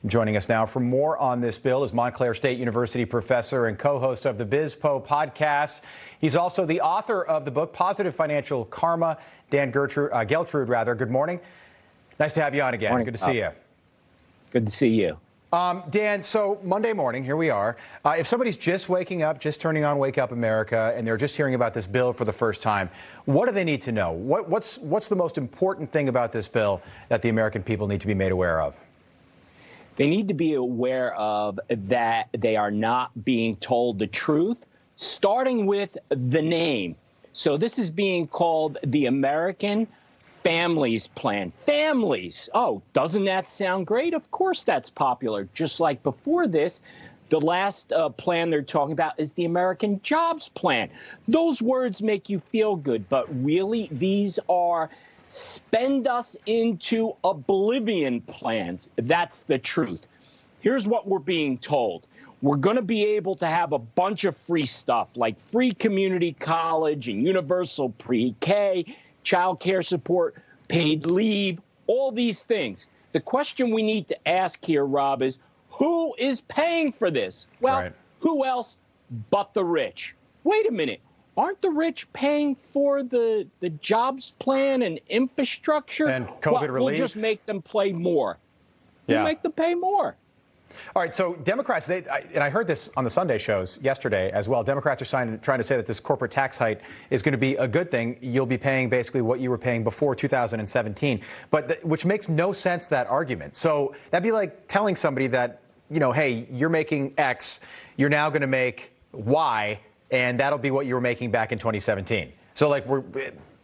Joining us now for more on this bill is Montclair State University professor and co-host of the BizPo podcast. He's also the author of the book Positive Financial Karma, Dan Geltrude. Good morning. Nice to have you on again. Morning. Good to see you. Good to see you. Dan, so Monday morning, here we are. If somebody's just waking up, just turning on Wake Up America, and they're just hearing about this bill for the first time, what do they need to know? What's the most important thing about this bill that the American people need to be made aware of? They need to be aware of that they are not being told the truth, starting with the name. So this is being called the American Families Plan. Families. Oh, doesn't that sound great? Of course that's popular. Just like before this, the last plan they're talking about is the American Jobs Plan. Those words make you feel good, but really these are spend us into oblivion plans. That's the truth. Here's what we're being told. We're going to be able to have a bunch of free stuff like free community college and universal pre-K, child care support, paid leave, all these things. The question we need to ask here, Rob, is who is paying for this? Well, Who else but the rich? Wait a minute. Aren't the rich paying for the jobs plan and infrastructure? And COVID relief? We'll just make them pay more. We'll make them pay more. All right, so Democrats, and I heard this on the Sunday shows yesterday as well, Democrats are trying to say that this corporate tax hike is going to be a good thing. You'll be paying basically what you were paying before 2017, which makes no sense, that argument. So that'd be like telling somebody that, hey, you're making X, you're now going to make Y, and that'll be what you were making back in 2017. So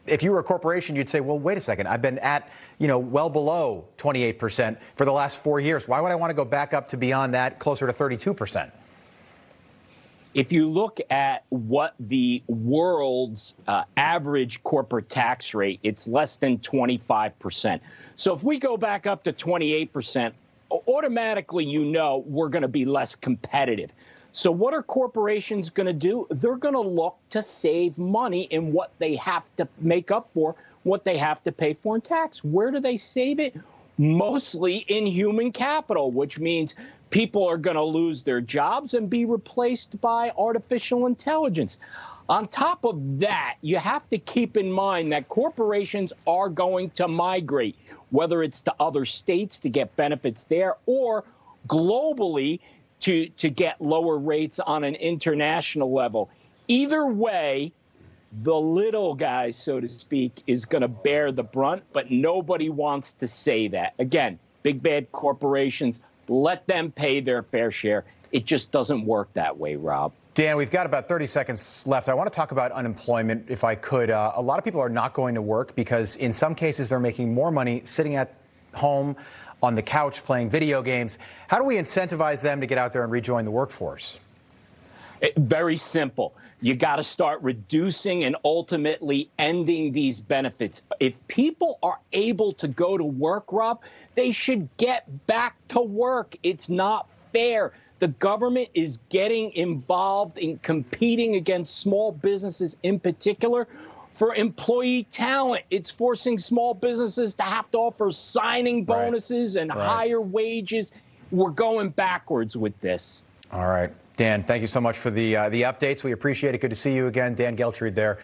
if you were a corporation, you'd say, well, wait a second, I've been at, well below 28% for the last 4 years. Why would I want to go back up to beyond that, closer to 32%? If you look at what the world's average corporate tax rate, it's less than 25%. So if we go back up to 28%, automatically, we're going to be less competitive. So what are corporations going to do? They're going to look to save money in what they have to make up for, what they have to pay for in tax. Where do they save it? Mostly in human capital, which means people are going to lose their jobs and be replaced by artificial intelligence. On top of that, you have to keep in mind that corporations are going to migrate, whether it's to other states to get benefits there or globally to get lower rates on an international level. Either way, the little guy, so to speak, is going to bear the brunt, but nobody wants to say that. Again, big bad corporations, let them pay their fair share. It just doesn't work that way, Rob. Dan, we've got about 30 seconds left. I want to talk about unemployment, if I could. A lot of people are not going to work because in some cases they're making more money sitting at home on the couch playing video games. How do we incentivize them to get out there and rejoin the workforce? Very simple. You got to start reducing and ultimately ending these benefits. If people are able to go to work, Rob, they should get back to work. It's not fair. The government is getting involved in competing against small businesses in particular for employee talent. It's forcing small businesses to have to offer signing bonuses and higher wages. We're going backwards with this. All right. Dan, thank you so much for the updates. We appreciate it. Good to see you again. Dan Geltrude there.